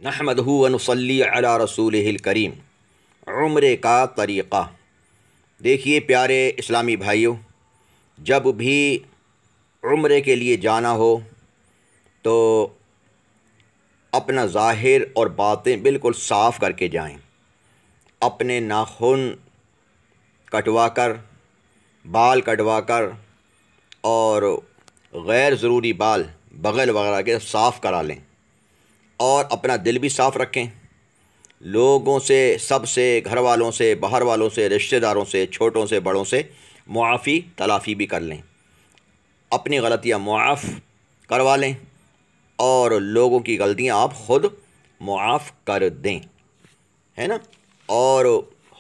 نحمدہ و نصلی علی رسولہ الکریم۔ عمرے کا طریقہ دیکھیے پیارے اسلامی بھائیوں، جب بھی عمرے کے لیے جانا ہو تو اپنا ظاہر اور باطن بالکل صاف کر کے جائیں۔ اپنے ناخن کٹوا کر، بال کٹوا کر اور غیر ضروری بال بغل وغیرہ کے صاف کرا لیں، اور اپنا دل بھی صاف رکھیں۔ لوگوں سے، سب سے، گھر والوں سے، باہر والوں سے، رشتہ داروں سے، چھوٹوں سے بڑوں سے معافی تلافی بھی کر لیں، اپنی غلطیاں معاف کروا لیں اور لوگوں کی غلطیاں آپ خود معاف کر دیں، ہے نا۔ اور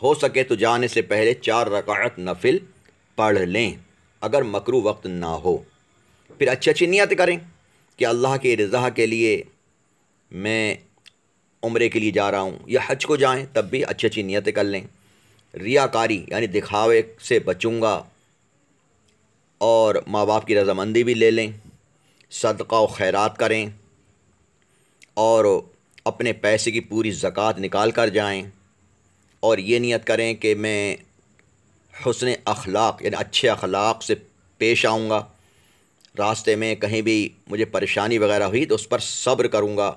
ہو سکے تو جانے سے پہلے 4 رکعت نفل پڑھ لیں اگر مکروہ وقت نہ ہو۔ پھر اچھی اچھی نیت کریں کہ اللہ کی رضا کے لیے میں عمرے کے لیے جا رہا ہوں، یا حج کو جائیں تب بھی اچھی اچھی نیتیں کر لیں۔ ریاکاری یعنی دکھاوے سے بچوں گا، اور ماں باپ کی رضامندی بھی لے لیں، صدقہ و خیرات کریں، اور اپنے پیسے کی پوری زکوٰۃ نکال کر جائیں، اور یہ نیت کریں کہ میں حسن اخلاق یعنی اچھے اخلاق سے پیش آؤں گا، راستے میں کہیں بھی مجھے پریشانی وغیرہ ہوئی تو اس پر صبر کروں گا،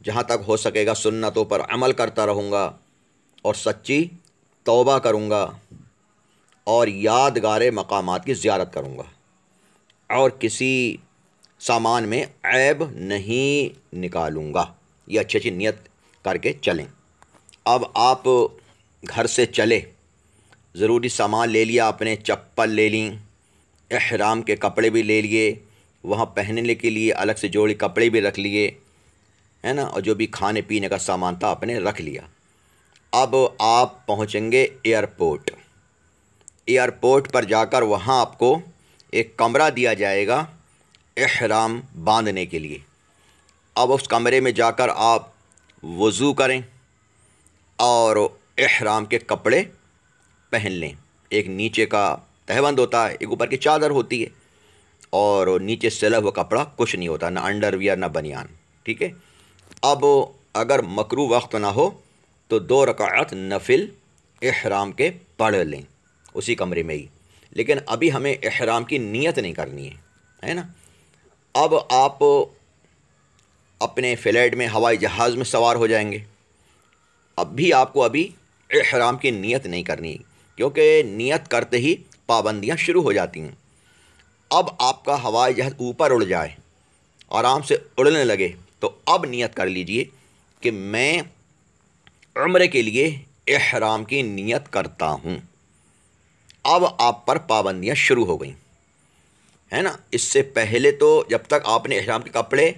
جہاں تک ہو سکے گا سنتوں پر عمل کرتا رہوں گا، اور سچی توبہ کروں گا، اور یادگار مقامات کی زیارت کروں گا، اور کسی سامان میں عیب نہیں نکالوں گا۔ یہ اچھی اچھی نیت کر کے چلیں۔ اب آپ گھر سے چلے، ضروری سامان لے لیا، اپنے چپل لے لیں، احرام کے کپڑے بھی لے لیے، وہاں پہننے کے لیے الگ سے جوڑی کپڑے بھی رکھ لیے، ہے نا، اور جو بھی کھانے پینے کا سامان تھا آپ نے رکھ لیا۔ اب آپ پہنچیں گے ایئرپورٹ۔ ایئرپورٹ پر جا کر وہاں آپ کو ایک کمرہ دیا جائے گا احرام باندھنے کے لیے۔ اب اس کمرے میں جا کر آپ وضو کریں اور احرام کے کپڑے پہن لیں۔ ایک نیچے کا تہبند ہوتا ہے، ایک اوپر کی چادر ہوتی ہے، اور نیچے سلا ہوا کپڑا کچھ نہیں ہوتا، نہ انڈر ویئر نہ بنیان، ٹھیک ہے۔ اب اگر مکروہ وقت نہ ہو تو 2 رکعت نفل احرام کے پڑھ لیں اسی کمرے میں ہی، لیکن ابھی ہمیں احرام کی نیت نہیں کرنی ہے نا۔ اب آپ اپنے فلائٹ میں، ہوائی جہاز میں سوار ہو جائیں گے۔ اب بھی آپ کو ابھی احرام کی نیت نہیں کرنی، کیونکہ نیت کرتے ہی پابندیاں شروع ہو جاتی ہیں۔ اب آپ کا ہوائی جہاز اوپر اڑ جائے، آرام سے اڑنے لگے، تو اب نیت کر لیجئے کہ میں عمرے کے لیے احرام کی نیت کرتا ہوں۔ اب آپ پر پابندیاں شروع ہو گئیں، ہے نا۔ اس سے پہلے تو جب تک آپ نے احرام کے کپڑے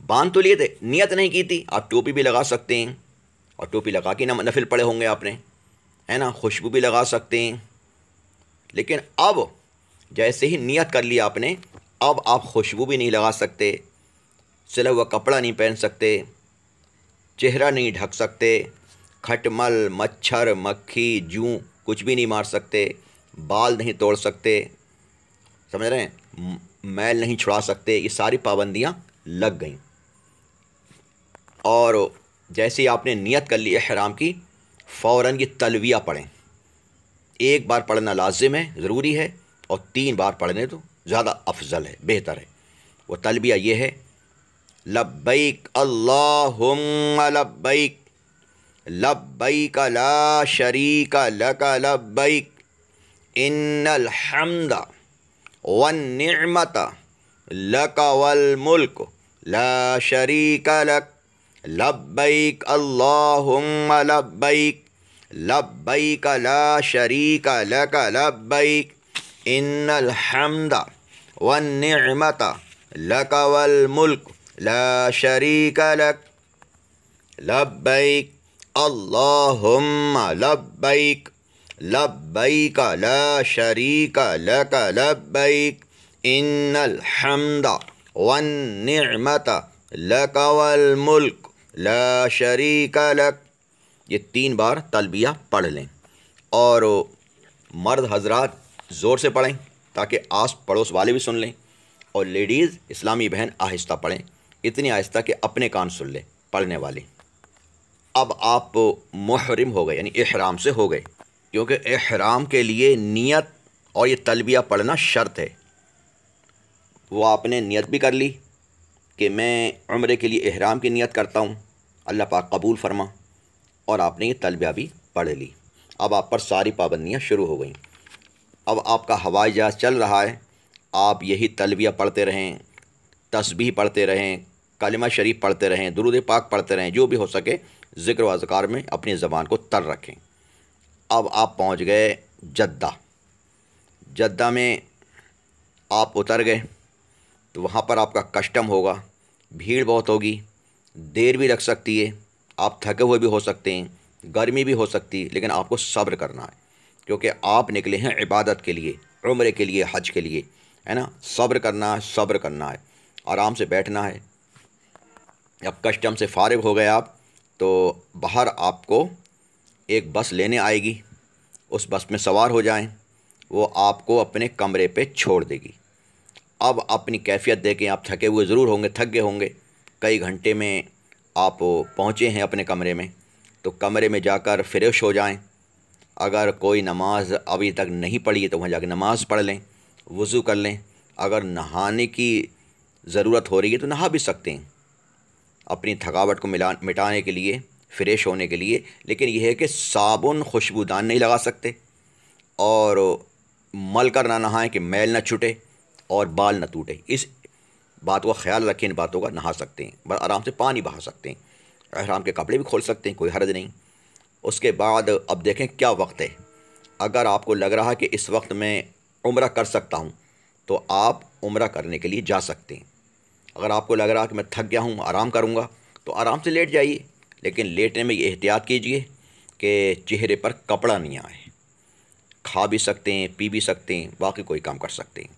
باندھ تو لیے تھے، نیت نہیں کی تھی، آپ ٹوپی بھی لگا سکتے ہیں، اور ٹوپی لگا کے نفل پڑے ہوں گے آپ نے، ہے نا۔ خوشبو بھی لگا سکتے ہیں، لیکن اب جیسے ہی نیت کر لیا آپ نے، اب آپ خوشبو بھی نہیں لگا سکتے، سلا ہوا کپڑا نہیں پہن سکتے، چہرہ نہیں ڈھک سکتے، کھٹمل، مچھر، مکھی، جوں کچھ بھی نہیں مار سکتے، بال نہیں توڑ سکتے، سمجھ رہے ہیں، میل نہیں چھڑا سکتے۔ یہ ساری پابندیاں لگ گئیں، اور جیسے ہی آپ نے نیت کر لی احرام کی، فوراً یہ تلبیہ پڑھیں۔ ایک بار پڑھنا لازم ہے، ضروری ہے، اور 3 بار پڑھنے تو زیادہ افضل ہے، بہتر ہے۔ وہ تلبیہ یہ ہے: لبیک اللہم لبیک، لبیک لا شریک لک لبیک، ان الحمد والنعمت لک والملک لا شریک لک، لبیک اللہم لبیک، لبیک لا شریک لک لبیک، ان الحمد والنعمت لک والملک لا شریک لک، لبیک اللہم لبیک، لبیک لا شریک لک لبیک، ان الحمد والنعمت لک والملک لا شریک لک۔ یہ 3 بار تلبیہ پڑھ لیں، اور مرد حضرات زور سے پڑھیں تاکہ آس پڑوس والے بھی سن لیں، اور لیڈیز اسلامی بہن آہستہ پڑھیں، اتنی آہستہ کہ اپنے کان سن لیں، پڑھنے والی۔ اب آپ محرم ہو گئے، یعنی احرام سے ہو گئے، کیونکہ احرام کے لیے نیت اور یہ تلبیہ پڑھنا شرط ہے۔ وہ آپ نے نیت بھی کر لی کہ میں عمرے کے لیے احرام کی نیت کرتا ہوں، اللہ پاک قبول فرما، اور آپ نے یہ تلبیہ بھی پڑھ لی۔ اب آپ پر ساری پابندیاں شروع ہو گئیں۔ اب آپ کا ہوائی جہاز چل رہا ہے، آپ یہی تلبیہ پڑھتے رہیں، تسبیح پڑھتے رہیں، کلمہ شریف پڑھتے رہیں، درود پاک پڑھتے رہیں، جو بھی ہو سکے ذکر و اذکار میں اپنی زبان کو تر رکھیں۔ اب آپ پہنچ گئے جدہ۔ جدہ میں آپ اتر گئے تو وہاں پر آپ کا کسٹم ہوگا، بھیڑ بہت ہوگی، دیر بھی لگ سکتی ہے، آپ تھکے ہوئے بھی ہو سکتے ہیں، گرمی بھی ہو سکتی ہے، لیکن آپ کو صبر کرنا ہے، کیونکہ آپ نکلے ہیں عبادت کے لیے، عمرے کے لیے، حج کے لیے، ہے نا۔ صبر کرنا ہے، صبر کرنا ہے، آرام سے بیٹھنا ہے۔ اب کسٹم سے فارغ ہو گئے آپ، تو باہر آپ کو ایک بس لینے آئے گی، اس بس میں سوار ہو جائیں، وہ آپ کو اپنے کمرے پہ چھوڑ دے گی۔ اب اپنی کیفیت دیکھیں، آپ تھکے ہوئے ضرور ہوں گے، تھک گئے ہوں گے، کئی گھنٹے میں آپ پہنچے ہیں اپنے کمرے میں، تو کمرے میں جا کر فریش ہو جائیں۔ اگر کوئی نماز ابھی تک نہیں پڑھی ہے تو وہاں جا کے نماز پڑھ لیں، وضو کر لیں۔ اگر نہانے کی ضرورت ہو رہی ہے تو نہا بھی سکتے ہیں اپنی تھکاوٹ کو مٹانے کے لیے، فریش ہونے کے لیے، لیکن یہ ہے کہ صابن خوشبودان نہیں لگا سکتے، اور مل کر نہ نہائیں کہ میل نہ چھٹے اور بال نہ ٹوٹے۔ اس بات کا خیال رکھیں، ان باتوں کا نہا سکتے ہیں، بس آرام سے پانی بہا سکتے ہیں، احرام کے کپڑے بھی کھول سکتے ہیں، کوئی حرج نہیں۔ اس کے بعد اب دیکھیں کیا وقت ہے۔ اگر آپ کو لگ رہا کہ اس وقت میں عمرہ کر سکتا ہوں تو آپ عمرہ کرنے کے لیے جا سکتے ہیں۔ اگر آپ کو لگ رہا کہ میں تھک گیا ہوں، آرام کروں گا، تو آرام سے لیٹ جائیے، لیکن لیٹنے میں یہ احتیاط کیجئے کہ چہرے پر کپڑا نہیں آئے۔ کھا بھی سکتے ہیں، پی بھی سکتے ہیں، باقی کوئی کام کر سکتے ہیں،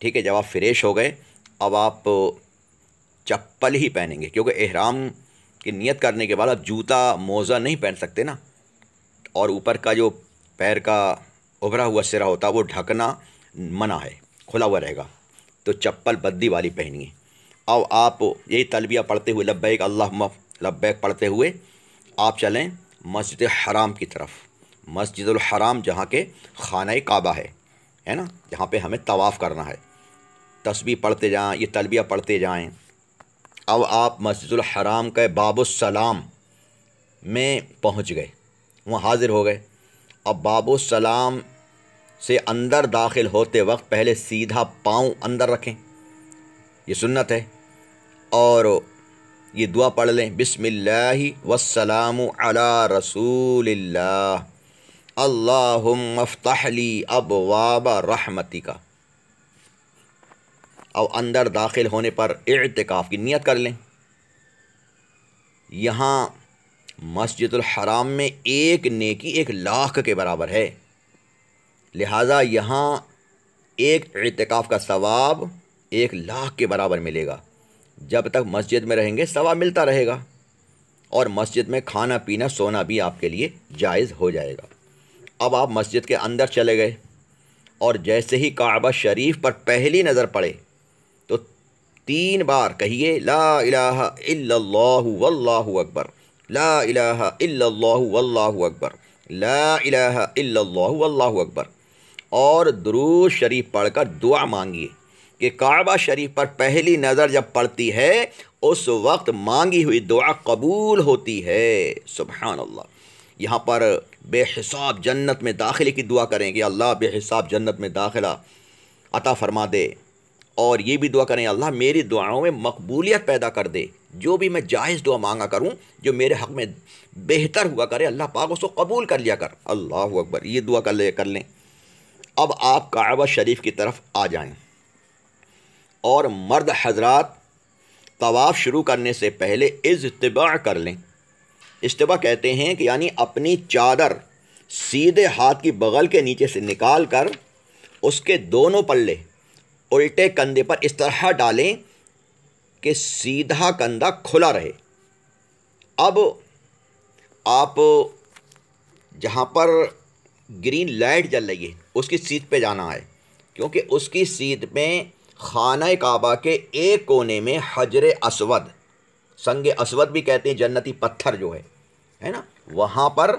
ٹھیک ہے۔ جب آپ فریش ہو گئے، اب آپ چپل ہی پہنیں گے، کیونکہ احرام کی نیت کرنے کے بعد آپ جوتا موزہ نہیں پہن سکتے نا، اور اوپر کا جو پیر کا ابھرا ہوا سرا ہوتا ہے وہ ڈھکنا منع ہے، کھلا ہوا رہے گا، تو چپل بدی والی پہنیے۔ اب آپ یہی تلبیہ پڑھتے ہوئے، لبیک اللہم لبیک پڑھتے ہوئے آپ چلیں مسجد حرام کی طرف۔ مسجد الحرام جہاں کے خانہ کعبہ ہے نا، جہاں پہ ہمیں طواف کرنا ہے، تسبیح پڑھتے جائیں، یہ تلبیہ پڑھتے جائیں۔ اب آپ مسجد الحرام کے باب السلام میں پہنچ گئے، وہاں حاضر ہو گئے۔ اب باب السلام سے اندر داخل ہوتے وقت پہلے سیدھا پاؤں اندر رکھیں، یہ سنت ہے، اور یہ دعا پڑھ لیں، بسم اللہ والسلام علی رسول اللہ، اللہم افتح لی ابواب رحمتک۔ اب اندر داخل ہونے پر اعتکاف کی نیت کر لیں۔ یہاں مسجد الحرام میں ایک نیکی 1,00,000 کے برابر ہے، لہٰذا یہاں ایک اعتکاف کا ثواب 1,00,000 کے برابر ملے گا۔ جب تک مسجد میں رہیں گے ثواب ملتا رہے گا، اور مسجد میں کھانا پینا سونا بھی آپ کے لیے جائز ہو جائے گا۔ اب آپ مسجد کے اندر چلے گئے، اور جیسے ہی کعبہ شریف پر پہلی نظر پڑے تو 3 بار کہیے، لا الہ الا اللہ واللہ اکبر، لا الہ الا اللہ واللہ اکبر، لا الہ الا اللہ واللہ اکبر، اور درود شریف پڑھ کر دعا مانگیے کہ کعبہ شریف پر پہلی نظر جب پڑتی ہے اس وقت مانگی ہوئی دعا قبول ہوتی ہے۔ سبحان اللہ۔ یہاں پر بے حساب جنت میں داخلے کی دعا کریں کہ اللہ بے حساب جنت میں داخلہ عطا فرما دے، اور یہ بھی دعا کریں اللہ میری دعاؤں میں مقبولیت پیدا کر دے، جو بھی میں جائز دعا مانگا کروں، جو میرے حق میں بہتر ہوا کرے، اللہ پاک اس کو قبول کر لیا کر۔ اللہ اکبر، یہ دعا کر لیں۔ اب آپ کعبہ شریف کی طرف آ جائیں، اور مرد حضرات طواف شروع کرنے سے پہلے اجتباع کر لیں۔ اجتباع کہتے ہیں کہ یعنی اپنی چادر سیدھے ہاتھ کی بغل کے نیچے سے نکال کر اس کے دونوں پلے الٹے کندھے پر اس طرح ڈالیں کہ سیدھا کندھا کھلا رہے۔ اب آپ جہاں پر گرین لائٹ جل رہی ہے اس کی سیدھ پہ جانا ہے، کیونکہ اس کی سیدھ میں خانہ کعبہ کے ایک کونے میں حجر اسود سنگ اسود بھی کہتے ہیں جنتی پتھر جو ہے نا، وہاں پر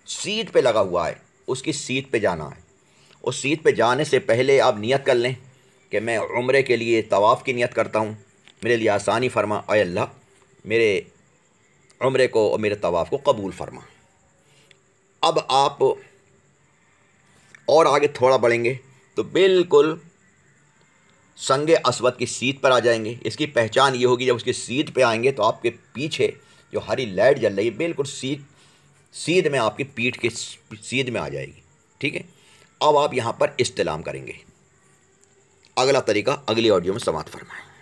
سیٹ پہ لگا ہوا ہے، اس کی سیٹ پہ جانا ہے۔ اس سیٹ پہ جانے سے پہلے آپ نیت کر لیں کہ میں عمرے کے لیے طواف کی نیت کرتا ہوں، میرے لیے آسانی فرما، اے اللہ میرے عمرے کو اور میرے طواف کو قبول فرما۔ اب آپ اور آگے تھوڑا بڑھیں گے تو بالکل سنگ اسود کی سیٹ پر آ جائیں گے۔ اس کی پہچان یہ ہوگی، جب اس کی سیٹ پہ آئیں گے تو آپ کے پیچھے جو ہری لائٹ جل رہی ہے بالکل سیدھ میں آپ کی پیٹھ کے سیدھ میں آ جائے گی، ٹھیک ہے۔ اب آپ یہاں پر استلام کریں گے۔ اگلا طریقہ اگلی آڈیو میں سماعت فرمائیں۔